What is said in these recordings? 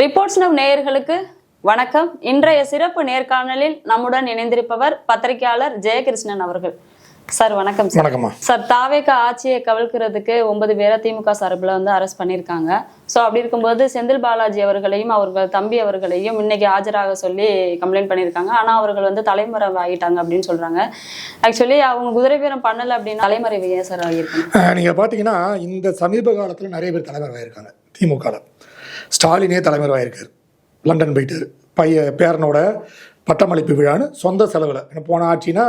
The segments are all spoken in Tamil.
ரிப்போர்ட்ஸ் நவ் நேயர்களுக்கு வணக்கம். இன்றைய சிறப்பு நேர்காணலில் நம்முடன் இணைந்திருப்பவர் பத்திரிகையாளர் ஜெயகிருஷ்ணன் அவர்கள். சார் வணக்கம். சார் தாவேக ஆட்சியை கவிழ்க்கிறதுக்கு 9 பேரை திமுக சார்பில் அரெஸ்ட் பண்ணியிருக்காங்க. ஸோ அப்படி இருக்கும்போது செந்தில் பாலாஜி அவர்களையும் அவர்கள் தம்பி அவர்களையும் இன்னைக்கு ஆஜராக சொல்லி கம்ப்ளைண்ட் பண்ணியிருக்காங்க. ஆனால் அவர்கள் தலைமறைவு ஆகிட்டாங்க அப்படின்னு சொல்றாங்க. ஆக்சுவலி அவங்க குதிரை பேரம் பண்ணலை அப்படின்னு தலைமறைவு ஏன் சார் ஆகியிருக்காங்க? நீங்க பாத்தீங்கன்னா இந்த சமீப காலத்துல நிறைய பேர் தலைமறைவாயிருக்காங்க. திமுக ஸ்டாலினே தலைமறைவாயிருக்காரு. லண்டன் போயிட்டாரு. பேரனோட பட்டமளிப்பு விழான்னு சொந்த செலவில். ஏன்னா போன ஆட்சினா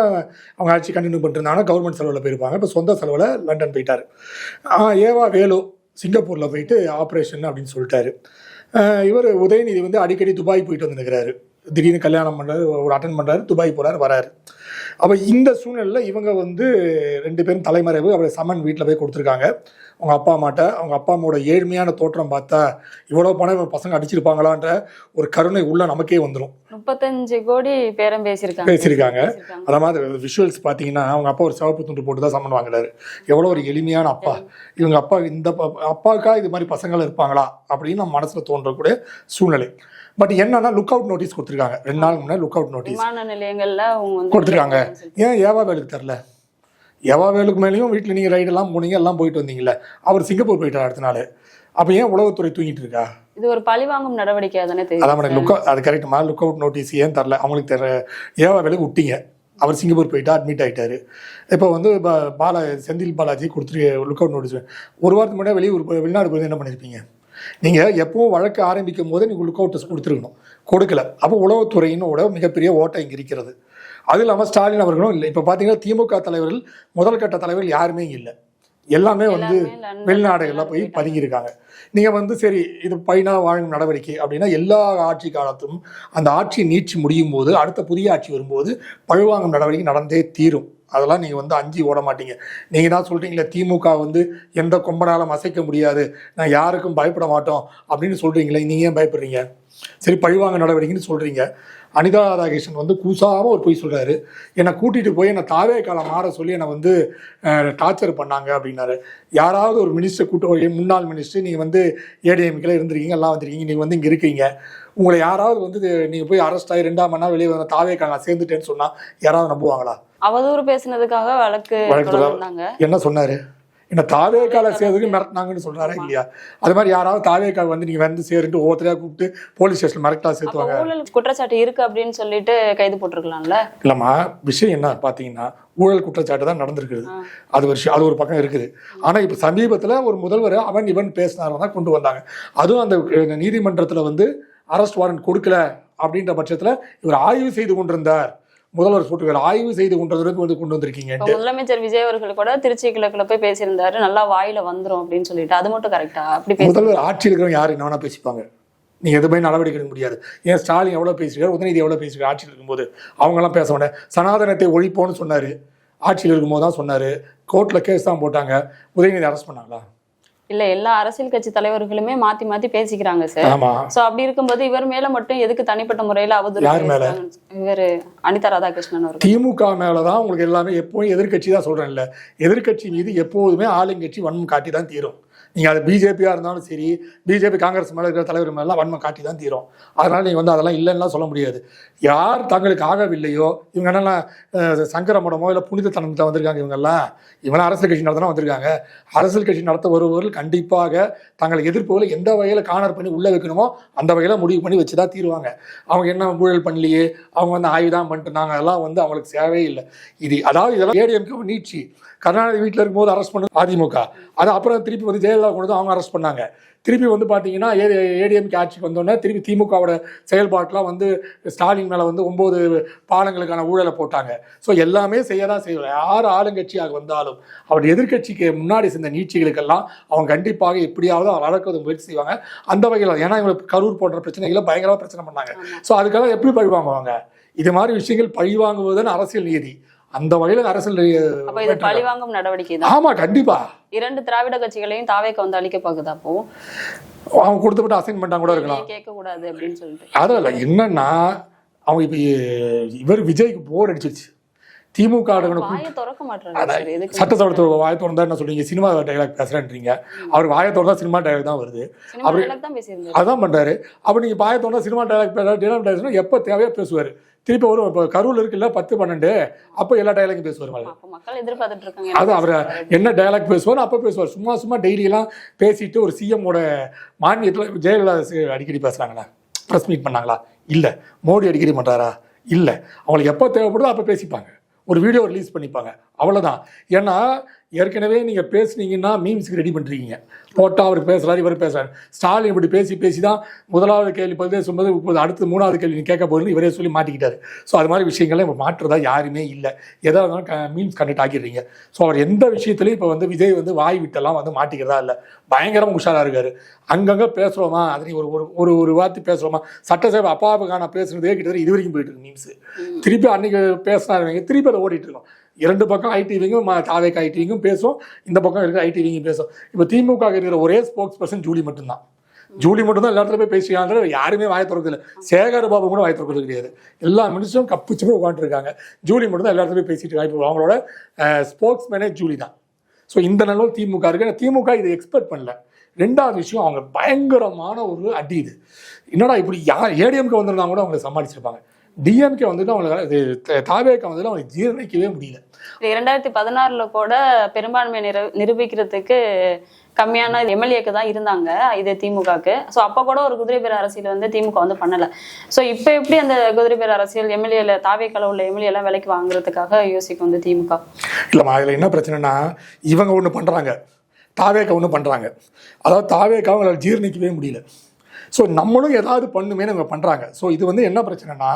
அவங்க ஆட்சி கண்டினியூ பண்ணிருந்தாங்கன்னா கவர்மெண்ட் செலவில் போயிருப்பாங்க. இப்போ சொந்த செலவில் லண்டன் போயிட்டார். ஏவா வேலு சிங்கப்பூரில் போயிட்டு ஆப்ரேஷன் அப்படின்னு சொல்லிட்டாரு. இவர் உதயநிதி அடிக்கடி துபாய் போயிட்டு வந்துருக்கிறாரு. திடீர்னு கல்யாணம் பண்ணுறாரு, ஒரு அட்டன் பண்ணுறாரு, துபாய் போகிறாரு, வராரு. அப்போ இந்த சூழ்நிலையில் இவங்க 2 பேரும் தலைமறைவு. அவரை சமன் வீட்டில் போய் கொடுத்துருக்காங்க. அவங்க அப்பா அம்மாட்ட அவங்க அப்பா அம்மாவோட ஏழ்மையான தோற்றம் பார்த்தா இவ்வளோ பணம் பசங்க அடிச்சிருப்பாங்களான்ற ஒரு கருணை உள்ள நமக்கே வந்துடும். 35 கோடி பேரம் பேசியிருக்காங்க. அத மாதிரி விஷுவல்ஸ் பார்த்தீங்கன்னா அவங்க அப்பா ஒரு சிவப்பு துண்டு போட்டு தான் சம்மன் வாங்குறாரு. எவ்வளோ ஒரு எளிமையான அப்பா. இவங்க அப்பா இந்த அப்பாவுக்கா இது மாதிரி பசங்கள் இருப்பாங்களா அப்படின்னு நம்ம மனசில் தோன்றக்கூடிய சூழ்நிலை. பட் என்னன்னா லுக் அவுட் நோட்டீஸ் கொடுத்துருக்காங்க. 2 நாளுக்கு முன்னாடி லுக் அவுட் நோட்டீஸ் நிலையங்கள்ல கொடுத்துருக்காங்க. ஏன் ஏவா வேலுக்கு தரல? ஏவா வேலுக்கு மேலேயும் வீட்டில் நீங்கள் ரைடெல்லாம் போனீங்க, எல்லாம் போயிட்டு வந்தீங்கல்ல. அவர் சிங்கப்பூர் போயிட்டார் அடுத்த நாள். அப்போ ஏன் உளவுத்துறை தூங்கிட்டு இருக்கா? இது ஒரு பழிவாங்கும் நடவடிக்கை தானே தெரியும். அதான் அது கரெக்டுமா. லுக் அவுட் நோட்டீஸ் ஏன் தரல? அவங்களுக்கு ஏவா வேலுக்கு விட்டீங்க. அவர் சிங்கப்பூர் போயிட்டா, அட்மிட் ஆகிட்டாரு. இப்போ செந்தில் பாலாஜி கொடுத்துரு லுக் அவுட் நோட்டீஸ். ஒரு வாரத்துக்கு முன்னாடி வெளிநாடு போய் என்ன பண்ணியிருப்பீங்க? நீங்கள் எப்பவும் வழக்கு ஆரம்பிக்கும் போது நீங்கள் லுக் அவுட் கொடுத்துருக்கணும். கொடுக்கல. அப்போ உளவுத்துறையினோட மிகப்பெரிய ஓட்டை இங்கே இருக்கிறது. அது இல்லாமல் ஸ்டாலின் அவர்களும் இல்லை. இப்போ பார்த்தீங்கன்னா திமுக தலைவர்கள் முதல் கட்ட தலைவர்கள் யாருமே இல்லை. எல்லாமே வெளிநாடுகளில் போய் பதுங்கியிருக்காங்க. நீங்கள் சரி இது பையனா வாழும் நடவடிக்கை அப்படின்னா எல்லா ஆட்சி காலத்தும் அந்த ஆட்சி நீட்சி முடியும் போது அடுத்த புதிய ஆட்சி வரும்போது பழுவாங்கும் நடவடிக்கை நடந்தே தீரும். அதெல்லாம் நீங்கள் அஞ்சி ஓட மாட்டீங்க. நீங்கள் தான் சொல்கிறீங்களே திமுக எந்த கொம்பனாலும் அசைக்க முடியாது, நான் யாருக்கும் பயப்பட மாட்டோம் அப்படின்னு சொல்கிறீங்களே. நீங்கள் ஏன் பயப்படுறீங்க? சரி பழிவாங்க நடவடிக்கைன்னு சொல்கிறீங்க. அனிதா ராதாகிருஷ்ணன் கூசாமல் ஒரு பொய் சொல்கிறாரு. என்னை கூட்டிகிட்டு போய் என்னை தாவே காலம் மாற சொல்லி என்னை டார்ச்சர் பண்ணாங்க அப்படின்னாரு. யாராவது ஒரு மினிஸ்டர் முன்னாள் மினிஸ்டர் நீங்கள் ஏடிஎம்கில் இருந்திருக்கீங்க, எல்லாம் வந்திருக்கீங்க, நீங்கள் இங்கே இருக்கீங்க. உங்களை யாராவது நீங்கள் போய் அரெஸ்ட் ஆகி 2ஆம் மணி நேரம் வெளியே வந்த தாவே காலம் சேர்ந்துட்டேன்னு சொன்னால் யாராவது நம்புவாங்களா? அவதூறு பேசினதுக்காக வழக்கு என்ன சொன்னாரு? என்ன தாவேக்கால சேர்றதுக்கு மிரட்டினாங்கன்னு சொல்றாரா இல்லையா? அது மாதிரி யாராவது தாவேக்கால் நீங்க சேருட்டு ஒவ்வொருத்தரையா கூப்பிட்டு போலீஸ் ஸ்டேஷன் மிரட்டா சேர்த்துவாங்க. ஊழல் குற்றச்சாட்டு இருக்கு அப்படின்னு சொல்லிட்டு கைது போட்டிருக்கலாம்ல. இல்லம்மா, விஷயம் என்ன பாத்தீங்கன்னா ஊழல் குற்றச்சாட்டு தான் நடந்திருக்குது. அது ஒரு பக்கம் இருக்குது. ஆனா இப்ப சமீபத்துல ஒரு முதல்வர் இவன் பேசினாரதான் கொண்டு வந்தாங்க. அதுவும் அந்த நீதிமன்றத்துல அரெஸ்ட் வாரண்ட் கொடுக்கல அப்படின்ற பட்சத்துல இவர் ஆய்வு செய்து கொண்டிருந்தார். முதல்வர் சொல்றாரு ஆய்வு செய்து கொண்டு வந்திருக்கீங்க. முதலமைச்சர் விஜய் அவர்கள் கூட திருச்சி கிழக்குல போய் பேசியிருந்தாரு, நல்லா வாயில வந்துரும் அப்படின்னு சொல்லிட்டு. அது மட்டும் கரெக்டா? அப்படி முதல்வர் ஆட்சியில் இருக்கிறவங்க யாரு என்ன பேசிப்பாங்க. நீங்க எதுவுமே நடவடிக்கை எடுக்க முடியாது. ஏன் ஸ்டாலின் எவ்வளவு பேசிருக்காரு, உதயநிதி எவ்வளவு பேசிருக்காரு ஆட்சியில் இருக்கும்போது? அவங்க எல்லாம் பேச மாட்டேன். சனாதனத்தை ஒழிப்போன்னு சொன்னாரு, ஆட்சியில் இருக்கும்போது தான் சொன்னாரு. கோர்ட்ல கேஸ் தான் போட்டாங்க. உதயநிதி அரெஸ்ட் பண்ணாங்களா? இல்ல, எல்லா அரசியல் கட்சி தலைவர்களுமே மாத்தி மாத்தி பேசிக்கிறாங்க சார். சோ அப்படி இருக்கும்போது இவர் மேல மட்டும் எதுக்கு தனிப்பட்ட முறையில அவதூறு? இவரு அனிதா ராதாகிருஷ்ணன் அவர்கள் திமுக மேலதான் உங்களுக்கு எல்லாமே. எப்பவும் எதிர்கட்சி தான் சொல்றேன் இல்ல, எதிர்கட்சி மீது எப்போதுமே ஆளுங்கட்சி வன்மம் காட்டி தான் தீரும். நீங்கள் அது பிஜேபியாக இருந்தாலும் சரி, பிஜேபி காங்கிரஸ் மேலே இருக்கிற தலைவர் மேலாம் வன்மம் காட்டி தான் தீரும். அதனால் நீங்கள் அதெல்லாம் இல்லைன்னா சொல்ல முடியாது. யார் தங்களுக்கு ஆகவில்லையோ இவங்க என்னெல்லாம் சங்கரமடமோ இல்லை புனிதத்தனத்தை வந்திருக்காங்க. இவங்கெல்லாம் அரசியல் கட்சி நடத்தினா வந்திருக்காங்க. அரசியல் கட்சி நடத்த வருபவர்கள் கண்டிப்பாக தங்களை எதிர்ப்புகளை எந்த வகையில் காணர் பண்ணி உள்ளே வைக்கணுமோ அந்த வகையில் முடிவு பண்ணி வச்சு தான் தீருவாங்க. அவங்க என்ன ஊழல் பண்ணலையே, அவங்க ஆய்வு தான் பண்ணிட்டுனாங்க, அதெல்லாம் அவங்களுக்கு சேவே இல்லை. இதெல்லாம் ஏடிஎம்கே நீட்சி. கருணாநிதி வீட்டில் இருக்கும்போது அரெஸ்ட் பண்ணது அதிமுக. அது அப்புறம் திருப்பி ஜெயலலிதா கொண்டு அவங்க அரெஸ்ட் பண்ணாங்க. திருப்பி பார்த்தீங்கன்னா ஏடிஎம்கே ஆட்சிக்கு வந்தோடனே திருப்பி திமுகவோட செயல்பாட்டெலாம் ஸ்டாலின் மேலே 9 பாலங்களுக்கான ஊழலை போட்டாங்க. ஸோ எல்லாமே செய்யதான் செய்வாங்க. யார் ஆளுங்கட்சியாக வந்தாலும் அவர் எதிர்கட்சிக்கு முன்னாடி செஞ்ச நீட்சிகளுக்கெல்லாம் அவங்க கண்டிப்பாக எப்படியாவது வளர்க்கறது முயற்சி செய்வாங்க. அந்த வகையில் ஏன்னா இவங்களுக்கு கரூர் போன்ற பிரச்சனைகளை பயங்கரமாக பிரச்சனை பண்ணாங்க. ஸோ அதுக்கெல்லாம் எப்படி பழி வாங்குவாங்க? இது மாதிரி விஷயங்கள் பழி வாங்குவதுன்னு அரசியல் நீதி. அந்த வகையில் அரசியல் பழிவாங்கும் நடவடிக்கை தான். ஆமா, கண்டிப்பா. 2 திராவிட கட்சிகளையும் தாவேக்கு அழிக்க பாக்குதா? அப்போ அவங்க கொடுத்துட்டு அசைன்மெண்டா கூட இருக்கலாம், கேட்க கூடாது அப்படின்னு சொல்லிட்டு. அதல்ல என்னன்னா அவங்க இப்ப இவர் விஜய்க்கு போர் அடிச்சிருச்சு. திமுக வாயை திறக்க மாட்டாரு. சட்டசபை வாயை திறந்தா என்ன சொல்றீங்க, சினிமா டைலாக் பேசுறேன்றீங்க. அவர் வாயை திறந்தா சினிமா டைலாக் தான் வருது, அதான் பண்றாரு. அப்ப நீங்க வாயை திறந்தா சினிமா டைலாக் எப்ப தேவையா பேசுவாரு. திருப்பி வரும். இப்போ கரூர்ல இருக்குல்ல 10-12 அப்போ எல்லா டைலாக்கும் பேசுவார். அது அவர் என்ன டைலாக் பேசுவார் அப்போ பேசுவார். சும்மா டெய்லியெல்லாம் பேசிட்டு ஒரு சிஎம்மோட மாநிலத்தில் ஜெயலலிதா அடிக்கடி பேசுறாங்களா, ப்ரெஸ் மீட் பண்ணாங்களா? இல்லை. மோடி அடிக்கடி பண்ணுறாரா? இல்லை. அவங்களுக்கு எப்போ தேவைப்படுதோ அப்போ பேசிப்பாங்க, ஒரு வீடியோ ரிலீஸ் பண்ணிப்பாங்க, அவ்வளோதான். ஏன்னா ஏற்கனவே நீங்கள் பேசுனீங்கன்னா மீம்ஸுக்கு ரெடி பண்ணிருக்கீங்க. போட்டால் அவர் பேசுகிறாரு, இவர் பேசுகிறாரு. ஸ்டாலின் இப்படி பேசி தான் முதலாவது கேள்வி பேசும்போது அடுத்து 3வது கேள்வி கேட்க போகுதுன்னு இவரே சொல்லி மாட்டிக்கிட்டாரு. ஸோ அது மாதிரி விஷயங்கள்லாம் இப்போ மாற்றுறதா யாருமே இல்லை. எதாக இருந்தாலும் மீம்ஸ் கண்டக்ட் ஆக்கிடுறீங்க. ஸோ அவர் எந்த விஷயத்துலையும் இப்போ விஜய் வாய் விட்டெல்லாம் மாட்டிக்கிறதா இல்லை, பயங்கரமாக உஷாராக இருக்காரு. அங்கங்கே பேசுகிறோமா, அது ஒரு ஒரு வார்த்தை பேசுகிறோமா, சட்டசபை அப்பாவுக்கான பேசுனதே கிட்டத்தட்ட இது வரைக்கும் போயிட்டு இருக்கு மீம்ஸ். திருப்பி அன்னைக்கு பேசினாருவீங்க, திருப்பி அதை ஓடிட்டு இருக்கோம். 2 பக்கம் ஐடிவிங்கும் தாவேக்கு ஐடிவிங்கும் பேசும், இந்த பக்கம் இருக்கிற ஐடிவிங்கும் பேசும். இப்போ திமுக இருக்கிற ஒரே ஸ்போக்ஸ் பர்சன் ஜூலி மட்டும்தான். எல்லா இடத்துல போய் பேசுகிறாங்க, யாருமே வாய் திறக்கிறது இல்லை. சேகர் பாபு கூட வாய் திறக்கிறது கிடையாது. எல்லா மினிஸ்டரும் கப்புச்சுமே உட்காந்துருக்காங்க. ஜூலி மட்டும் தான் எல்லா இடத்துலையும் பேசிட்டு இருக்காங்க. இப்போ அவங்களோட ஸ்போக்ஸ் மேனே ஜூலி தான். ஸோ இந்த நிலவும் திமுக இருக்கு. திமுக இதை எக்ஸ்பெக்ட் பண்ணல. 2வது விஷயம், அவங்க பயங்கரமான ஒரு அடி. இது என்னடா இப்படி ஏடிஎம்கே வந்திருந்தா கூட அவங்களை சமாளிச்சிருப்பாங்க. டிஎம்கே அவங்களுக்கு தாவேக்கு அவங்களுக்கு ஜீரணிக்கவே முடியல. 2016 கூட பெரும்பான்மை நிரூபிக்கிறதுக்கு கம்மியான எம்எல்ஏக்கு தான் இருந்தாங்க இது திமுகக்கு. ஸோ அப்போ கூட ஒரு குதிரை பேர் அரசியல் திமுக பண்ணல. ஸோ இப்போ எப்படி அந்த குதிரை பேர் அரசியல் எம்எல்ஏல தாவேக்கால உள்ள எம்எல்ஏலாம் விலைக்கு வாங்குறதுக்காக யோசிக்கும் திமுக? இல்லைம்மா, அதில் என்ன பிரச்சனைனா இவங்க ஒன்று பண்ணுறாங்க, தாவேக்கா ஒன்று பண்ணுறாங்க. அதாவது தாவேக்கா அவங்களால ஜீரணிக்கவே முடியல. ஸோ நம்மளும் ஏதாவது பண்ணுமே நம்ம பண்ணுறாங்க. ஸோ இது என்ன பிரச்சனைனா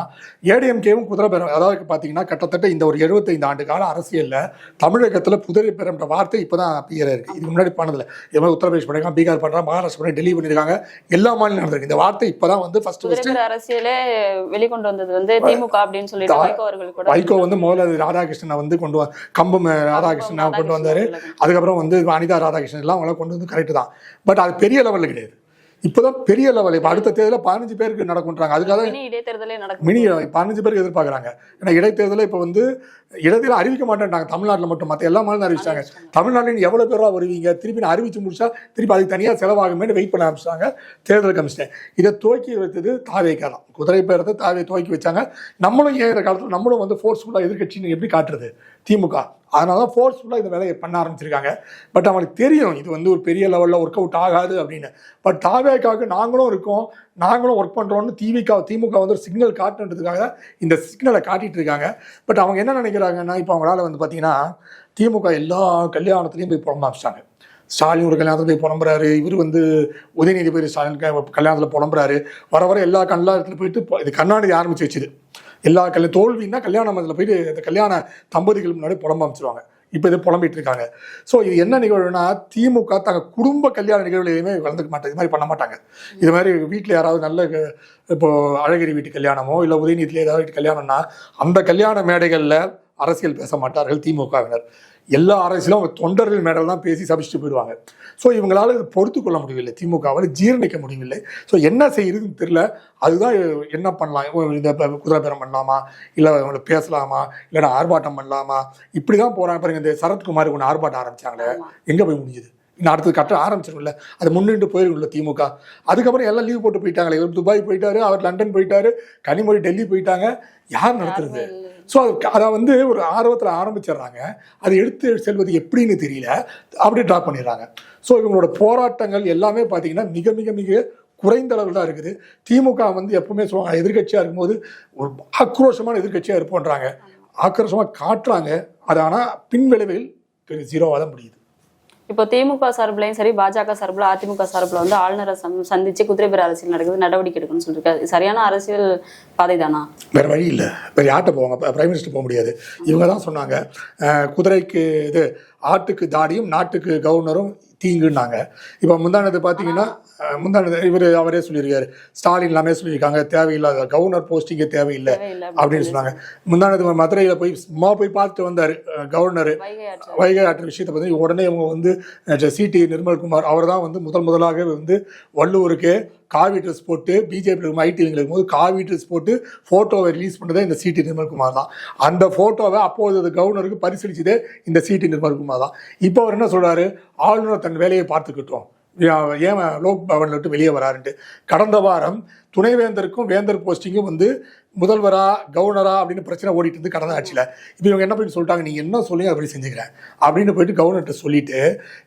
ஏடிஎம்கேவும் குதிரை பேரம். அதாவது பார்த்தீங்கன்னா கிட்டத்தட்ட இந்த ஒரு 75 ஆண்டு கால அரசியலில் தமிழகத்தில் குதிரை பேரம்ன்ற வார்த்தை இப்போ தான் அப்பியராக இருக்குது. இதுக்கு முன்னாடி பண்ணதில்லை. இது மாதிரி உத்தரப்பிரதேஷ் பண்ணிருக்காங்க, பீகார் பண்ணுறாங்க, மகாராஷ்டிரா பண்ணி, டெல்லி பண்ணியிருக்காங்க, எல்லா மாநிலம் நடந்திருக்கு. இந்த வார்த்தை இப்போ தான் ஃபர்ஸ்ட் அரசியலே வெளிக்கொண்டு வந்தது திமுக அப்படின்னு சொல்லிட்டு வைகோ முதல்ல ராதாகிருஷ்ணனை கொண்டு கம்பம் ராதாகிருஷ்ணனை கொண்டு வந்தார். அதுக்கப்புறம் அனிதா ராதாகிருஷ்ணன் எல்லாம் அவங்கள கொண்டு வந்து கரெக்டு தான். பட் அது பெரிய லெவலில் கிடையாது. இப்போதான் பெரிய லெவல். இப்போ அடுத்த தேர்தலில் 15 பேருக்கு நடக்கும்ன்றாங்க. அதுக்காக மினி 15 பேருக்கு எதிர்பார்க்குறாங்க. ஏன்னா இடைத்தேர்தலில் இப்போ இடைத்தேர்தல் அறிவிக்க மாட்டேன்ட்டாங்க தமிழ்நாட்டில் மட்டும். மற்ற எல்லா மாநிலம் அறிவிச்சாங்க. தமிழ்நாட்டில் எவ்வளோ பேராக வருவீங்க, திருப்பி நான் அறிவிச்சு முடிச்சா திருப்பி அதுக்கு தனியாக செலவாகுமே வெயிட் பண்ண ஆரம்பிச்சாங்க தேர்தல் கமிஷன். இதை துவக்கி வைத்தது தாவேக்கா தான். குதிரை பேரத்தை தாவே துவக்கி வச்சாங்க. நம்மளும் ஏற காலத்தில் நம்மளும் ஃபோர்ஸ்ஃபுல்லாக எதிர்கட்சின்னு எப்படி காட்டுறது திமுக. அதனால தான் ஃபோர்ஸ்ஃபுல்லாக இந்த வேலையை பண்ண ஆரம்பிச்சிருக்காங்க. பட் அவங்களுக்கு தெரியும் இது ஒரு பெரிய லெவலில் ஒர்க் அவுட் ஆகாது அப்படின்னு. பட் தாவேக்காவுக்கு நாங்களும் இருக்கோம், நாங்களும் ஒர்க் பண்ணுறோம்னு திமுக ஒரு சிக்னல் காட்டுன்றதுக்காக இந்த சிக்னலை காட்டிட்டு இருக்காங்க. பட் அவங்க என்ன நினைக்கிறாங்கன்னா, இப்போ அவங்களால பார்த்தீங்கன்னா திமுக எல்லா கல்யாணத்துலேயும் போய் புலம்ப ஆரம்பிச்சிட்டாங்க. ஸ்டாலின் ஒரு கல்யாணத்தில் போய் புலம்புறாரு, இவர் உதயநிதி போய் ஸ்டாலின் கல்யாணத்தில் புலம்புறாரு. வர எல்லா கல்யாணத்தில் போயிட்டு இது கருணாநிதி ஆரம்பிச்சு வச்சுது. எல்லா தோல்வின்னா கல்யாண மண்டலத்தில் போயிட்டு இந்த கல்யாண தம்பதிகள் முன்னாடி புலம்ப அமைச்சிருவாங்க. இப்போ இதை புலம்பிட்டு இருக்காங்க. ஸோ இது என்ன நிகழ்வுனா திமுக தங்கள் குடும்ப கல்யாண நிகழ்வுலையுமே கலந்துக்க மாட்டாங்க. இது மாதிரி பண்ண மாட்டாங்க. இது மாதிரி வீட்டில் யாராவது நல்ல இப்போ அழகிரி வீட்டு கல்யாணமோ இல்லை உதயநிதியில் ஏதாவது கல்யாணம்னா அந்த கல்யாண மேடைகளில் அரசியல் பேச மாட்டார்கள் திமுகவினர். எல்லா அரசியலும் அவங்க தொண்டர்கள் மேடல் தான் பேசி சபிச்சுட்டு போயிடுவாங்க. ஸோ இவங்களால பொறுத்து கொள்ள முடியவில்லை, திமுகவால் ஜீரணிக்க முடியவில்லை. ஸோ என்ன செய்யுதுன்னு தெரியல. அதுதான் என்ன பண்ணலாம், இந்த குதிரை பேரம் பண்ணலாமா, இல்லை அவங்களை பேசலாமா, இல்லைன்னா ஆர்ப்பாட்டம் பண்ணலாமா, இப்படி தான் போகிறாங்க. பாருங்க, இந்த சரத்குமார் ஒன்று ஆர்ப்பாட்டம் ஆரம்பிச்சாங்களே, எங்கே போய் முடிஞ்சுது? இன்னும் அடுத்தது கட்ட ஆரம்பிச்சிரும்ல, அது முன்னிட்டு போயிருக்கும்ல திமுக. அதுக்கப்புறம் எல்லாம் லீவ் போட்டு போயிட்டாங்களே. இவர் துபாய் போயிட்டாரு, அவர் லண்டன் போயிட்டாரு, கனிமொழி டெல்லி போயிட்டாங்க. யார் நடத்துறது? ஸோ அதை ஒரு ஆர்வத்தில் ஆரம்பிச்சிடுறாங்க. அதை எடுத்து செல்வது எப்படின்னு தெரியல, அப்படியே ட்ராப் பண்ணிடுறாங்க. ஸோ இவங்களோட போராட்டங்கள் எல்லாமே பார்த்தீங்கன்னா மிக மிக மிக குறைந்த அளவில் தான் இருக்குது. திமுக எப்பவுமே சொல்லுவாங்க எதிர்கட்சியாக இருக்கும்போது ஒரு ஆக்ரோஷமான எதிர்கட்சியாக இருப்போன்றாங்க, ஆக்ரோஷமாக காட்டுறாங்க. அது ஆனால் பின்விளைவில் ஜீரோவாக தான் முடியுது. இப்போ திமுக சார்பிலையும் சரி, பாஜக சார்பில், அதிமுக சார்பில் ஆளுநரை சந்திச்சு குதிரை பேர அரசியல் நடக்குது, நடவடிக்கை எடுக்கணும்னு சொல்லியிருக்காரு. சரியான அரசியல் பாதை தானா? வேற வழி இல்லை. வேற யார்கிட்ட போவாங்க? பிரைம் மினிஸ்டர் போக முடியாது. இவங்க தான் சொன்னாங்க குதிரைக்கு ஆட்டுக்கு தாடியும் நாட்டுக்கு கவர்னரும் தீங்குன்னாங்க. இப்போ முந்தானது பார்த்தீங்கன்னா இவர் அவரே சொல்லியிருக்காரு, ஸ்டாலின் எல்லாமே சொல்லியிருக்காங்க, தேவையில்லாத கவர்னர் போஸ்டிங்கே தேவையில்லை அப்படின்னு சொன்னாங்க. முந்தானது மதுரையில் போய் சும்மா போய் பார்த்துட்டு வந்தார் கவர்னர். வைகை ஆற்று விஷயத்தை பற்றி உடனே இவங்க சிடி நிர்மல்குமார் அவர் தான் முதலாக வள்ளுவருக்கு காவி ட்ரெஸ் போட்டு பிஜேபி ஐடிவிங்க இருக்கும்போது காவி ட்ரெஸ் போட்டு ஃபோட்டோவை ரிலீஸ் பண்ணதே இந்த சிடி நிர்மல்குமார் தான். அந்த ஃபோட்டோவை அப்போது கவர்னருக்கு பரிசீலிச்சதே இந்த சிடி நிர்மல்குமார் தான். இப்போ அவர் என்ன சொல்றாரு, ஆளுநர் தன் வேலையை பார்த்துக்கிட்டோம், ஏன் லோக் பவன்ல விட்டு வெளியே வராருன்ட்டு. கடந்த வாரம் துணைவேந்தருக்கும் வேந்தர் போஸ்டிங்கும் வந்து முதல்வரா கவர்னரா அப்படின்னு பிரச்சனை ஓடிட்டு இருந்து கடந்த ஆட்சியில். இப்போ இவங்க என்ன பண்ணி சொல்லிட்டாங்க, நீங்கள் என்ன சொல்லி அப்படி செஞ்சுக்கிறேன் அப்படின்னு போயிட்டு கவர்னர்கிட்ட சொல்லிட்டு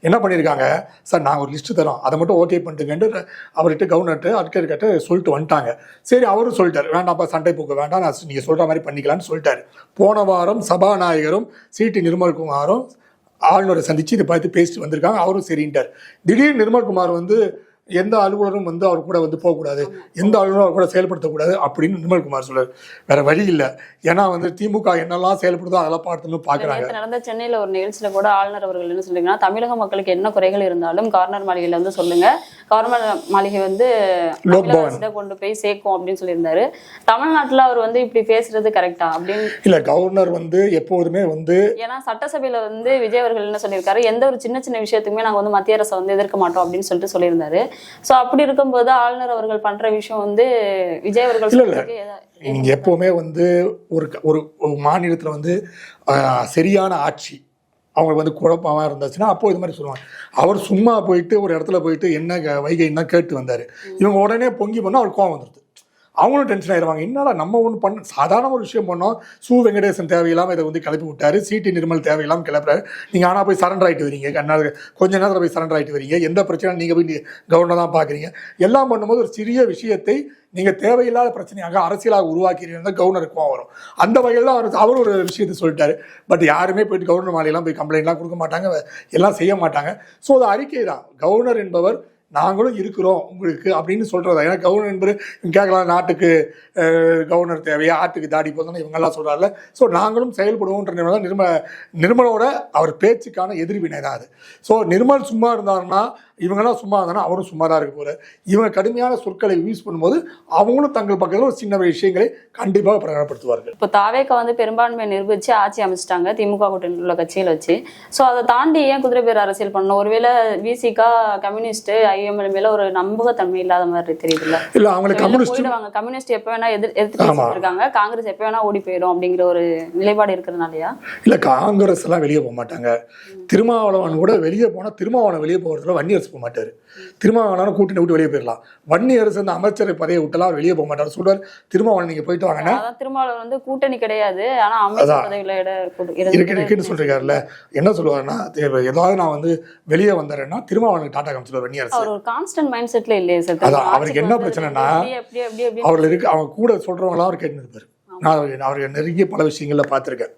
என்ன பண்ணியிருக்காங்க, சார் நாங்கள் ஒரு லிஸ்ட்டு தரோம், அதை மட்டும் ஓகே பண்ணிட்டுங்கன்ட்டு அவர்கிட்ட கவர்னர்கிட்ட அட்கர்கிட்ட சொல்லிட்டு வந்துட்டாங்க. சரி, அவரும் சொல்லிட்டார், வேண்டாம்ப்பா சண்டை போக்க வேண்டாம், நான் நீங்கள் சொல்கிற மாதிரி பண்ணிக்கலான்னு சொல்லிட்டாரு. போன வாரம் சபாநாயகரும் சிடி நிர்மல்குமாரும் ஆளுநரை சந்திச்சு இதை பார்த்து பேசிட்டு வந்திருக்காங்க. அவரும் சரின்ட்டார். திடீர்னு நிர்மல்குமார் வந்து எந்த அலுவலரும் வந்து அவர் கூட வந்து போகக்கூடாது, எந்த அலுவலரும் அவர் கூட செயல்படுத்தக்கூடாது அப்படின்னு நிர்மல்குமார் சொல்றாரு. வேற வழி இல்லை, ஏன்னா வந்து திமுக என்னெல்லாம் செயல்படுதோ அதெல்லாம் பார்த்துன்னு பாக்குறாங்க. நடந்த சென்னையில ஒரு நிகழ்ச்சியில கூட ஆளுநர் அவர்கள் என்ன சொல்றீங்கன்னா, தமிழக மக்களுக்கு என்ன குறைகள் இருந்தாலும் கவர்னர் மாளிகையில வந்து சொல்லுங்க, கவர்னர் மாளிகை வந்து கொண்டு போய் சேர்க்கும் அப்படின்னு சொல்லியிருந்தாரு. தமிழ்நாட்டுல அவர் வந்து இப்படி பேசுறது கரெக்டா அப்படின்னு இல்ல, கவர்னர் வந்து எப்போதுமே வந்து, ஏன்னா சட்டசபையில வந்து விஜய் அவர்கள் என்ன சொல்லியிருக்காரு, எந்த ஒரு சின்ன சின்ன விஷயத்துக்குமே நாங்க வந்து மத்திய அரசை வந்து எதிர்க்க மாட்டோம் அப்படின்னு சொல்லிட்டு சொல்லியிருந்தாரு. சோ அப்படி இருக்கும்போது ஆளுநர் அவர்கள் பண்ற விஷயம் வந்து விஜய் அவர்கள் எப்பவுமே வந்து ஒரு மாநிலத்துல வந்து சரியான ஆட்சி அவங்களுக்கு வந்து குழப்பமா இருந்துச்சுன்னா அப்போ இது மாதிரி சொல்லுவாங்க. அவர் சும்மா போயிட்டு ஒரு இடத்துல போயிட்டு என்ன வைகைன்னா கேட்டு வந்தாரு, இவங்க உடனே பொங்கி பண்ணா அவர் கோவம் வந்துருது, அவங்களும் டென்ஷன் ஆயிடுவாங்க. என்னடா நம்ம ஒன்று பண்ண சாதாரண ஒரு விஷயம் பண்ணோம், சு வெங்கடேசன் தேவையில்லாமல் இதை வந்து கிளப்பி விட்டாரு, சிடி நிர்மல் தேவையில்லாமல் கிளப்புறாரு, நீங்கள் ஆனால் போய் சரண்டர் ஆகிட்டு வரீங்க, கொஞ்ச நேரத்தில் போய் சரண்டர் ஆகிட்டு வரீங்க, எந்த பிரச்சனை நீங்கள் போய் கவர்னர் தான் பார்க்குறீங்க, எல்லாம் பண்ணும்போது ஒரு சிறிய விஷயத்தை நீங்கள் தேவையில்லாத பிரச்சனையாக அரசியலாக உருவாக்கிறீங்க, கவர்னருக்கும் வரும். அந்த வகையில் தான் அவர் ஒரு விஷயத்தை சொல்லிட்டாரு. பட் யாருமே போயிட்டு கவர்னர் மாலையெல்லாம் போய் கம்ப்ளைண்ட்லாம் கொடுக்க மாட்டாங்க, எல்லாம் செய்ய மாட்டாங்க. ஸோ அது அறிக்கை தான். கவர்னர் என்பவர் நாங்களும் இருக்கிறோம் உங்களுக்கு அப்படின்னு சொல்றதா. ஏன்னா கவர்னர் என்பது கேட்கலாம், நாட்டுக்கு கவர்னர் தேவையா, ஆட்டுக்கு தாடி போதும் இவங்கெல்லாம் சொல்றாருல. ஸோ நாங்களும் செயல்படுவோன்ற நிர்மலோட அவர் பேச்சுக்கான எதிர்வினை தான் அது. ஸோ நிர்மல் சும்மா இருந்தாருன்னா இவங்கெல்லாம் சும்மா இருந்தாங்கன்னா அவரும் சும்மா தான் இருக்க போறாரு. இவங்க கடுமையான சொற்களை யூஸ் பண்ணும்போது அவங்களும் தங்கள் பக்கத்தில் ஒரு சின்ன விஷயங்களை கண்டிப்பாக பிரகடனப்படுத்துவார்கள். இப்போ தாவேக்கா வந்து பெரும்பான்மையை நிரூபிச்சு ஆட்சி அமைச்சிட்டாங்க திமுக கூட்டணி உள்ள கட்சியில் வச்சு. ஸோ அதை தாண்டி ஏன் குதிரை பேர் அரசியல் பண்ணணும்? ஒருவேளை விசிகா கம்யூனிஸ்ட் ஐஎம்எல் மேல ஒரு நம்பகத்தன்மை இல்லாத மாதிரி தெரியுதுல்ல. இல்ல, அவங்களுக்கு கம்யூனிஸ்ட் எப்ப வேணா எதிர்த்து இருக்காங்க, காங்கிரஸ் எப்ப வேணா ஓடி போயிடும் அப்படிங்கிற ஒரு நிலைப்பாடு இருக்கிறதுனாலயா? இல்ல, காங்கிரஸ் எல்லாம் வெளியே போக மாட்டாங்க. திருமாவளவன் கூட வெளியே போனா திருமாவளவன் வெளியே போகிறதுல வன்னியரசு போக மாட்டாரு. திருமாவளவன் கூட்டணி விட்டு வெளியே போயிடலாம். வன்னியரசு அந்த அமைச்சரை பதவியை விட்டலாம் வெளியே போக மாட்டாரு. சொல்றாரு திருமாவளவன் நீங்க போயிட்டு வாங்கன்னா, திருமாவளவன் வந்து கூட்டணி கிடையாது, ஆனா அமைச்சர் பதவியில இருக்குன்னு சொல்றாருல. என்ன சொல்லுவாருன்னா, ஏதாவது நான் வந்து வெளியே வந்தேன்னா திருமாவளவனுக்கு டாட்டா காமிச்சிருவார் வன்னியரசு. அவர் ஒரு கான்ஸ்டன்ட் மைண்ட் செட்ல இல்லையே சார். அதான் அவருக்கு என்ன பிரச்சனைனா, அவர்கள் இருக்கு, அவங்க கூட சொல்றவங்களாம் அவர் கேட்டு இருப்பாரு. நான் அவருக்கு நெருங்கிய பல விஷயங்கள்ல பார்த்துருக்கேன்.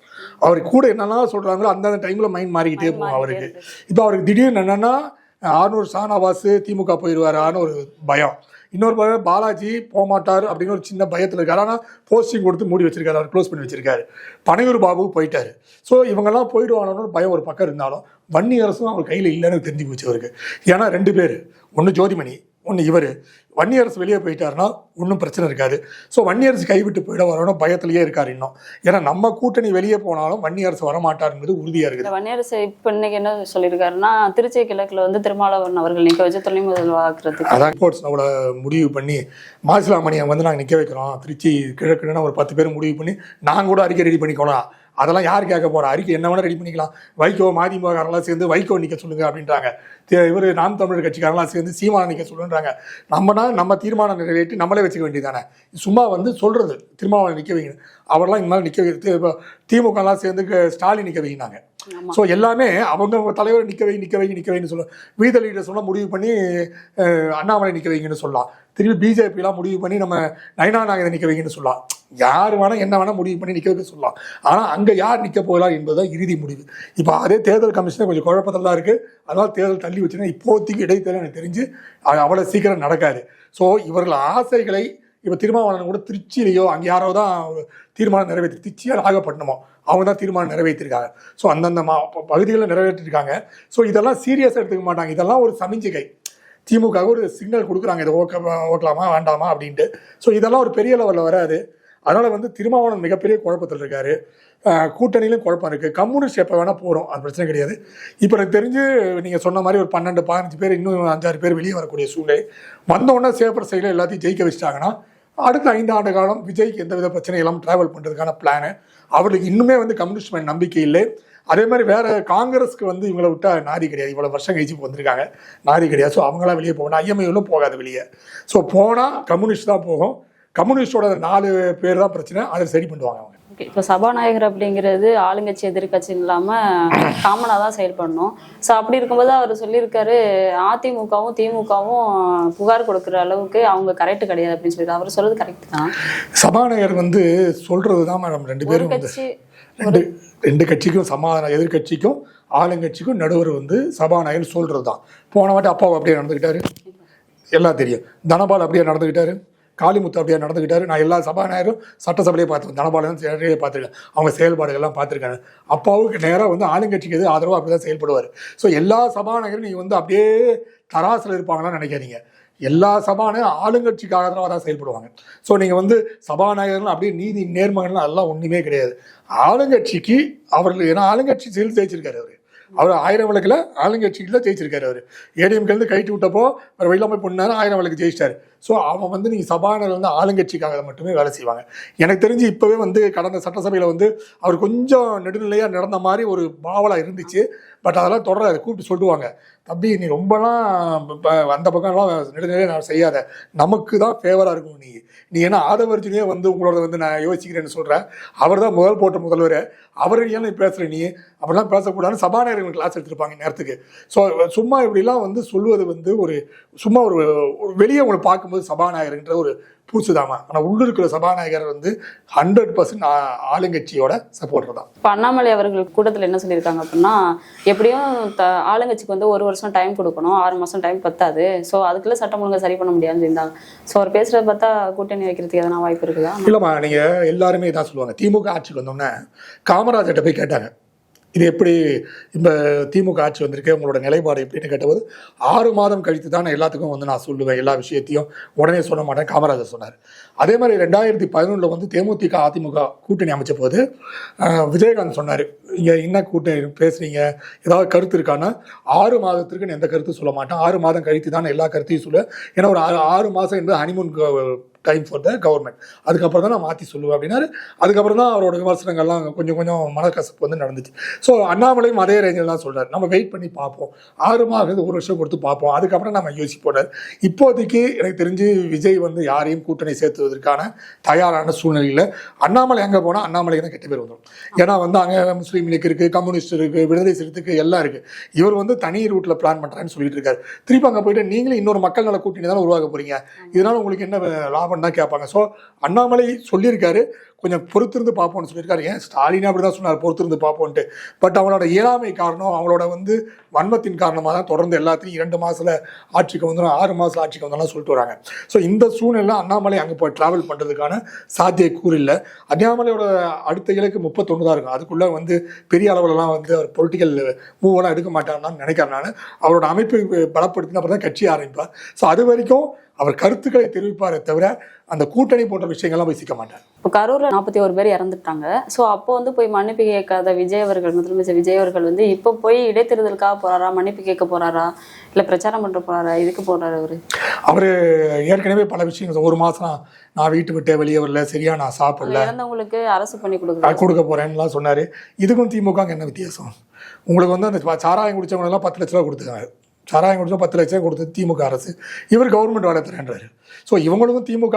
அவருக்கு கூட என்னெல்லாம் சொல்றாங்களோ அந்தந்த டைம்ல மைண்ட் மாறிக்கிட்டே போகும் அவருக்கு. இப்போ அவருக்கு திடீர்னு என்னன்னா, 600 ஷானவாஸ் திமுக போயிடுவாரான்னு ஒரு பயம், இன்னொரு பயம் பாலாஜி போகமாட்டார் அப்படின்னு ஒரு சின்ன பயத்தில் இருக்காரு. ஆனால் போஸ்டிங் கொடுத்து மூடி வச்சிருக்காரு, அவர் க்ளோஸ் பண்ணி வச்சிருக்காரு. பனையூர் பாபு போயிட்டாரு. ஸோ இவங்கெல்லாம் போயிடுவானோன்னு பயம் ஒரு பக்கம் இருந்தாலும் வன்னியரசும் அவர் கையில் இல்லைன்னு தெரிஞ்சு போச்சு அவருக்கு. ஏன்னா 2 பேர், ஒன்று ஜோதிமணி, ஒன்று இவர். வன்னியரசு வெளியே போயிட்டாருன்னா ஒன்றும் பிரச்சனை இருக்காது. ஸோ வன்னியரசு கைவிட்டு போயிட வரணும் பயத்திலேயே இருக்காரு இன்னும். ஏன்னா நம்ம கூட்டணி வெளியே போனாலும் வன்னியரசு வரமாட்டாருங்கிறது உறுதியா இருக்குது. வன்னியரசு இப்போ இன்னைக்கு என்ன சொல்லியிருக்காருன்னா, திருச்சி கிழக்குல வந்து திருமாவளவன் அவர்கள் நிற்க வச்சு துணை முதல்வராக்குறதுக்கு அதான் ரிப்போர்ட்ஸ் முடிவு பண்ணி மாசிலாமணியை வந்து நாங்கள் நிற்க வைக்கிறோம் திருச்சி கிழக்குன்னு ஒரு 10 பேர் முடிவு பண்ணி நாங்கள் கூட அறிக்கை ரெடி பண்ணிக்கோலாம். அதெல்லாம் யார் கேட்க போறா? அறிக்கை என்ன வேணா ரெடி பண்ணிக்கலாம். வைகோ மதிமுகலாம் சேர்ந்து வைகோ நிற்க சொல்லுங்க அப்படின்றாங்க. இவர் நாம் தமிழர் கட்சிக்காரங்களாம் சேர்ந்து சீமானை நிற்க சொல்லுன்றாங்க. நம்ம தீர்மானம் நிறைவேற்றி நம்மளே வச்சுக்க வேண்டியதானே. சும்மா வந்து சொல்றது திருமாவளவன் நிற்க வைக்கணும், அவரெல்லாம் இந்த மாதிரி நிற்க வைக்கிறது. திமுகலாம் சேர்ந்து ஸ்டாலின் நிற்க வைக்கினாங்க. ஸோ எல்லாமே அவங்க தலைவர் நிற்க வைன்னு சொல்ல, வீத லீடர் சொல்ல முடிவு பண்ணி அண்ணாமலை நிற்க வைங்கன்னு சொல்லலாம். திரும்பி பிஜேபிலாம் முடிவு பண்ணி நம்ம நயனா நாகேந்திரன் நிற்க வைங்கன்னு சொல்லலாம். யார் வேணா என்ன வேணா முடிவு பண்ணி நிற்க வைக்க சொல்லலாம். ஆனால் அங்கே யார் நிற்க போகலாம் என்பதுதான் இறுதி முடிவு. இப்போ அதே தேர்தல் கமிஷனே கொஞ்சம் குழப்பத்தில் தான் இருக்குது. அதனால் தேர்தல் தள்ளி வச்சுன்னா இப்போதைக்கு இடைத்தேர்தல் எனக்கு தெரிஞ்சு அவ்வளோ சீக்கிரம் நடக்காது. ஸோ இவர்கள் ஆசைகளை இப்போ திருமாவளவன் கூட திருச்சியிலையோ அங்கே யாரோ தான் தீர்மானம் நிறைவேற்றி, திருச்சியா நாகப்பட்டினமோ அவங்க தான் தீர்மானம் நிறைவேற்றிருக்காங்க. ஸோ அந்தந்த பகுதிகளில் நிறைவேற்றிருக்காங்க. ஸோ இதெல்லாம் சீரியஸாக எடுத்துக்க மாட்டாங்க. இதெல்லாம் ஒரு சமிஞ்சிகை, திமுக ஒரு சிக்னல் கொடுக்குறாங்க, இதை ஓட்டலாமா வேண்டாமா அப்படின்ட்டு. ஸோ இதெல்லாம் ஒரு பெரிய லெவலில் வராது. அதனால வந்து திருமாவளவன் மிகப்பெரிய குழப்பத்தில் இருக்காரு. கூட்டணியிலும் குழப்பம் இருக்கு. கம்யூனிஸ்ட் எப்போ வேணா போகிறோம், அது பிரச்சனை கிடையாது. இப்போ எனக்கு தெரிஞ்சு நீங்கள் சொன்ன மாதிரி ஒரு 12-15 பேர் இன்னும் 5-6 பேர் வெளியே வரக்கூடிய சூழ்நிலை வந்தோடனே சேப்பர் சைடில் எல்லாத்தையும் ஜெயிக்க வச்சிட்டாங்கன்னா அடுத்த 5 ஆண்டு காலம் விஜய்க்கு எந்தவித பிரச்சனை இல்லாமல் டிராவல் பண்ணுறதுக்கான பிளானு. அவருக்கு இன்னுமே வந்து கம்யூனிஸ்ட் மேல் நம்பிக்கை இல்லை. அதே மாதிரி வேற காங்கிரஸ்க்கு வந்து இவங்களை விட்டா நாரி கிடையாது. இவ்வளோ வருஷம் கழிச்சு வந்திருக்காங்க, நாரி கிடையாது. ஸோ அவங்களாம் வெளியே போகணும், ஐஎம்ஐலும் போகாது வெளியே. ஸோ போனால் கம்யூனிஸ்ட் தான் போகும். கம்யூனிஸ்டோட 4 பேர் தான் பிரச்சனை, அதை சரி பண்ணுவாங்க அவங்க. இப்போ சபாநாயகர் அப்படிங்கிறது ஆளுங்கட்சி எதிர்கட்சி இல்லாமல் காமனாக தான் செயல்படணும். ஸோ அப்படி இருக்கும்போது அவர் சொல்லியிருக்காரு அதிமுகவும் திமுகவும் புகார் கொடுக்குற அளவுக்கு அவங்க கரெக்ட் கிடையாது அப்படின்னு சொல்லி. அவர் சொல்றது கரெக்ட் தான். சபாநாயகர் வந்து சொல்றது தான் மேடம். 2 பேரும் ரெண்டு கட்சிக்கும் எதிர்கட்சிக்கும் ஆளுங்கட்சிக்கும் நடுவர் வந்து சபாநாயகர் சொல்றது தான். போன வாட்டி அப்பாவை அப்படியே நடந்துக்கிட்டாரு, எல்லாம் தெரியும். தனபால் அப்படியே நடந்துக்கிட்டாரு, காளிமுத்து அப்படியே நடந்துக்கிட்டாரு. நான் எல்லா சபாநாயகரும் சட்டசபையிலே பார்த்துருக்கேன், தனபாலும் நேரடியாக பார்த்துருக்கேன், அவங்க செயல்பாடுகள்லாம் பார்த்துருக்காங்க. அப்பாவுக்கு நேராக வந்து ஆளுங்கட்சிக்கு எது ஆதரவாக அப்படி தான் செயல்படுவார். ஸோ எல்லா சபாநாயகரும் நீங்கள் வந்து அப்படியே தராசில் இருப்பாங்களான்னு நினைக்காதீங்க. எல்லா சபாநாயகரும் ஆளுங்கட்சிக்கு ஆதரவாக தான் செயல்படுவாங்க. ஸோ நீங்கள் வந்து சபாநாயகர்கள் அப்படியே நீதி நேர்மகன்லாம் அதெல்லாம் ஒன்றுமே கிடையாது. ஆளுங்கட்சிக்கு அவர்கள், ஏன்னா ஆளுங்கட்சி ஜெயிச்சிருக்காரு அவர் 1000 விளக்கில் ஆளுங்கட்சிக்கு தான் ஜெயிச்சிருக்காரு. அவர் ஏடிஎம்கேருந்து கைட்டு விட்டப்போ அவர் வெளியில் போய் பண்ணாரு, 1000 விளக்கு ஜெயிச்சிட்டாரு. ஸோ அவன் வந்து நீங்கள் சபாநாயகர் வந்து ஆளுங்கட்சிக்காக மட்டுமே வேலை செய்வாங்க. எனக்கு தெரிஞ்சு இப்போவே வந்து கடந்த சட்டசபையில் வந்து அவர் கொஞ்சம் நெடுநிலையாக நடந்த மாதிரி ஒரு பாவலாக இருந்துச்சு. பட் அதெல்லாம் தொடராது, கூப்பிட்டு சொல்லுவாங்க, தம்பி நீ ரொம்பலாம் அந்த பக்கம்லாம் நெடுநிலையாக நான் செய்யாத, நமக்கு தான் ஃபேவராக இருக்கும். நீ என்ன ஆதவர்ஜினியே வந்து உங்களோட வந்து நான் யோசிக்கிறேன்னு சொல்கிறேன். அவர் தான் போட்ட முதல்வர், அவர் ஏன் நீ பேசுகிற, நீ அப்படிலாம் பேசக்கூடாதுன்னு சபாநாயகர்கள் கிளாஸ் எடுத்துருப்பாங்க நேரத்துக்கு. ஸோ சும்மா இப்படிலாம் வந்து சொல்லுவது வந்து சும்மா ஒரு வெளியே உங்களை பார்க்கும்போது சபாநாயகர்ன்ற ஒரு பூசுதாமா. ஆனால் உள்ளிருக்கிற சபாநாயகர் வந்து 100% ஆளுங்கட்சியோட சப்போர்ட்டர் தான். இப்போ அண்ணாமலை அவர்கள் கூட்டத்தில் என்ன சொல்லியிருக்காங்க அப்படின்னா, எப்படியும் ஆளுங்கட்சிக்கு வந்து 1 வருஷம் டைம் கொடுக்கணும், 6 மாதம் டைம் பத்தாது. ஸோ அதுக்குள்ள சட்டம் ஒழுங்கை சரி பண்ண முடியாதுன்னு சொல்லியிருந்தாங்க. ஸோ அவர் பேசுறத பார்த்தா கூட்டணி வைக்கிறதுக்கு எதனா வாய்ப்பு இருக்குதா? இல்லைம்மா, நீங்கள் எல்லாருமே இதான் சொல்லுவாங்க. திமுக ஆட்சிக்கு வந்தோடனே காமராஜர்கிட்ட போய் கேட்டாங்க, இது எப்படி இப்போ திமுக ஆட்சி வந்திருக்கு, உங்களோட நிலைப்பாடு எப்படின்னு கேட்டபோது 6 மாதம் கழித்து தான் எல்லாத்துக்கும் வந்து நான் சொல்லுவேன், எல்லா விஷயத்தையும் உடனே சொல்ல மாட்டேன் காமராஜர் சொன்னார். அதே மாதிரி 2011 வந்து தேமுதிக அதிமுக கூட்டணி அமைச்ச போது விஜயகாந்த் சொன்னார், இங்கே என்ன கூட்டணி பேசுறீங்க, ஏதாவது கருத்து இருக்கான்னா 6 மாதத்திற்கு எந்த கருத்து சொல்ல மாட்டேன், 6 மாதம் கழித்து தான் எல்லா கருத்தையும் சொல்லுவேன். ஏன்னா ஒரு 6 மாதம் என்பது honeymoon time for the government, அதுக்கப்புறம் தான் நான் மாற்றி சொல்லுவேன் அப்படின்னாரு. அதுக்கப்புறம் தான் அவரோட விமர்சனங்கள்லாம் கொஞ்சம் மனக்கசப்பு வந்து நடந்துச்சு. ஸோ அண்ணாமலையும் அதே ரேஞ்சில் தான் சொல்கிறார், நம்ம வெயிட் பண்ணி பார்ப்போம், 6 மாதம் 1 வருஷம் கொடுத்து பார்ப்போம், அதுக்கப்புறம் நம்ம யோசிப்போம். இப்போதைக்கு எனக்கு தெரிஞ்சு விஜய் வந்து யாரையும் கூட்டணி சேர்த்துவதற்கான தயாரான சூழ்நிலையில். அண்ணாமலை எங்கே போனால் அண்ணாமலைக்கு தான் கெட்ட பேர் வந்துடும். ஏன்னா வந்து அங்கே முஸ்லீம் லீக் இருக்குது, கம்யூனிஸ்ட் இருக்குது, விடுதலை சிறுத்தைக்கு எல்லாம் இருக்குது. இவர் வந்து தனி ரூட்டில் பிளான் பண்ணுறான்னு சொல்லிட்டு இருக்காரு. திருப்பி அங்கே போயிட்டு நீங்களும் இன்னொரு மக்கள் நல கூட்டணி தானே உருவாக்க போகிறீங்க, இதனால் உங்களுக்கு என்ன லாபம் தான் கேட்பாங்க. ஸோ அண்ணாமலை சொல்லியிருக்காரு, கொஞ்சம் பொறுத்திருந்து பார்ப்போம்னு சொல்லியிருக்காரு. ஏன் ஸ்டாலின் அப்படி தான் சொன்னார், பொறுத்திருந்து பார்ப்போன்ட்டு. பட் அவங்களோட இயலாமை காரணம், அவங்களோட வந்து வன்மத்தின் காரணமாக தான் தொடர்ந்து எல்லாத்தையும் 2 மாதத்தில் ஆட்சிக்கு வந்துடும், 6 மாதத்தில் ஆட்சிக்கு வந்தாலும் சொல்லிட்டு வராங்க. ஸோ இந்த சூழ்நிலை அண்ணாமலை அங்கே போய் ட்ராவல் பண்ணுறதுக்கான சாத்தியக்கூறு இல்லை. அண்ணாமலையோட அடுத்த இலக்கு 31 தான் இருக்கும். அதுக்குள்ளே வந்து பெரிய அளவிலலாம் வந்து அவர் பொலிட்டிக்கல் மூவெல்லாம் எடுக்க மாட்டார்னான்னு நினைக்கிறனால அவரோட அமைப்பை பலப்படுத்தினா அப்புறம் தான் கட்சி ஆரம்பிப்பார். ஸோ அது வரைக்கும் அவர் கருத்துக்களை தெரிவிப்பாரே தவிர அந்த கூட்டணி போன்ற விஷயங்கள்லாம் போய் சிக்க மாட்டார். இப்போ கரூரில் 41 பேர் இறந்துட்டாங்க. ஸோ அப்போ வந்து போய் மன்னிப்பு கேட்காத விஜய் அவர்கள், முதலமைச்சர் விஜய் அவர்கள் வந்து இப்போ போய் இடைத்தேர்தலுக்காக போறாரா, மன்னிப்பு கேட்க போறாரா, இல்லை பிரச்சாரம் பண்ண போறாரா, இதுக்கு போறாரு அவர் ஏற்கனவே பல விஷயங்கள் 1 மாதம் நான் வீட்டு விட்டே வெளியே வரல, சரியா நான் சாப்பிடல, இறந்தவங்களுக்கு அரசு பண்ணி கொடுக்க போறேன்னுலாம் சொன்னாரு. இதுக்கும் திமுக என்ன வித்தியாசம்? உங்களுக்கு வந்து அந்த சாராயம் குடிச்சவங்க எல்லாம் 10 லட்ச ரூபா கொடுத்துருக்காங்க. சாராயம் குடிச்சா 10 லட்சம் கொடுத்து திமுக அரசு, இவர் கவர்மெண்ட் வேலை தரேன்றாரு. ஸோ இவங்களும் திமுக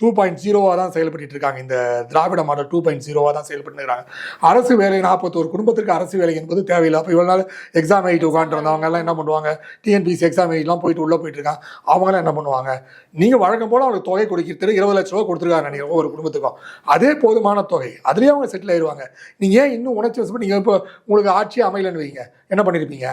2.0 தான் செயல்பட்டு இருக்காங்க. இந்த திராவிட மாடல் 2.0 தான் செயல்பட்டு இருக்காங்க. அரசு வேலை 41 குடும்பத்திற்கு அரசு வேலை என்பது தேவையில்லை. அப்போ இவ்வளோ நாள் எக்ஸாம் எழுதிட்டு உட்காந்துருந்தவங்க எல்லாம் என்ன பண்ணுவாங்க, டிஎன்பிசி எக்ஸாம் எழுதிலாம் போயிட்டு உள்ளே போயிட்டு இருக்காங்க, அவங்களாம் என்ன பண்ணுவாங்க? நீங்கள் வழக்கம் போல் அவங்களுக்கு தொகை கொடுக்கிறது 20 லட்ச ரூபா கொடுத்துருக்காங்க நினைக்கிறேன் ஒரு குடும்பத்துக்கும், அதே போதுமான தொகை, அதுலேயே அவங்க செட்டில் ஆயிடுவாங்க. நீங்கள் ஏன் இன்னும் உணர்ச்சி வசப்பட்டு நீங்கள் இப்போ உங்களுக்கு ஆட்சி அமையலன்னு வைங்க, என்ன பண்ணியிருப்பீங்க?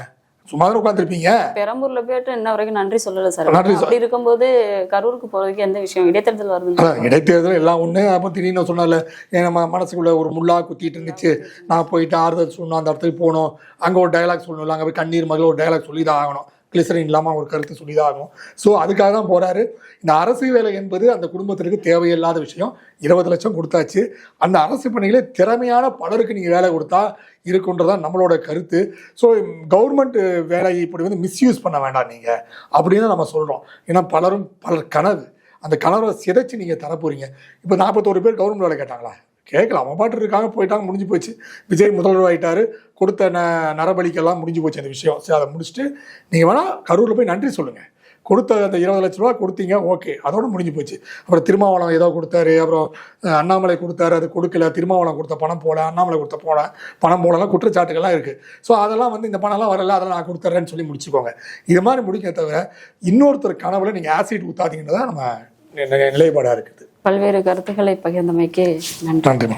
சும்மா தான் உட்காந்துருப்பீங்க. பெரம்பூர்ல போயிட்டு இன்ன வரைக்கும் நன்றி சொல்லல சார். அப்படி இருக்கும்போது கரூருக்கு போறதுக்கு எந்த விஷயம், இடைத்தேர்தல் வருது, இடைத்தேர்தல் எல்லாம் ஒண்ணு. அப்போ திடீர்னு சொன்னால நம்ம மனசுக்குள்ள ஒரு முள்ளா குத்திட்டு இருந்துச்சு, நான் போயிட்டு ஆறுதல் சொன்னோம், அந்த இடத்துக்கு போனோம், அங்க ஒரு டயலாக் சொல்லணும், அங்க போய் கண்ணீர் மகள் ஒரு டயலாக் சொல்லி தான் ஆகணும். கிளிசரின் இல்லாமல் ஒரு கருத்து சொல்லிதான் ஆகும். ஸோ அதுக்காக தான் போறாரு. இந்த அரசு வேலை என்பது அந்த குடும்பத்திற்கு தேவையில்லாத விஷயம். 20 லட்சம் கொடுத்தாச்சு. அந்த அரசு பணிகளே திறமையான பலருக்கு நீங்கள் வேலை கொடுத்தா இருக்குன்றதான் நம்மளோட கருத்து. ஸோ கவர்மெண்ட் வேலையை இப்படி வந்து மிஸ்யூஸ் பண்ண வேண்டாம் நீங்கள் அப்படின்னு நம்ம சொல்கிறோம். ஏன்னா பலர் கனவு, அந்த கனவை சிதைச்சு நீங்கள் தரப்போறீங்க. இப்போ 41 பேர் கவர்மெண்ட் வேலை கேட்டாங்களா? கேட்கலாம், அவங்க பாட்டு இருக்காங்க, போயிட்டாங்க, முடிஞ்சு போச்சு. விஜய் முதல்வர் ஆகிட்டாரு, கொடுத்த நரபலிக்கெல்லாம் முடிஞ்சு போச்சு அந்த விஷயம். சரி, அதை முடிச்சுட்டு நீங்கள் வேணால் கரூரில் போய் நன்றி சொல்லுங்கள். கொடுத்த அந்த 20 லட்ச ரூபா கொடுத்தீங்க, ஓகே, அதோட முடிஞ்சு போச்சு. அப்புறம் திருமாவளவன் ஏதோ கொடுத்தாரு, அப்புறம் அண்ணாமலை கொடுத்தாரு, அது கொடுக்கல, திருமாவளவன் கொடுத்த பணம் போல, அண்ணாமலை கொடுத்த பணம் போலலாம் குற்றச்சாட்டுகள்லாம் இருக்குது. ஸோ அதெல்லாம் வந்து இந்த பணம்லாம் வரல, அதெல்லாம் நான் கொடுத்துட்றேன்னு சொல்லி முடிச்சுக்கோங்க. இது மாதிரி முடிக்க தவிர இன்னொருத்தர் கனவுல நீங்கள் ஆசிட் ஊற்றாதீங்கன்னு தான் நம்ம நிலைப்பாடாக இருக்குது. பல்வேறு கருத்துக்களை பகிர்ந்தமைக்கு நன்றி. நன்றிமா.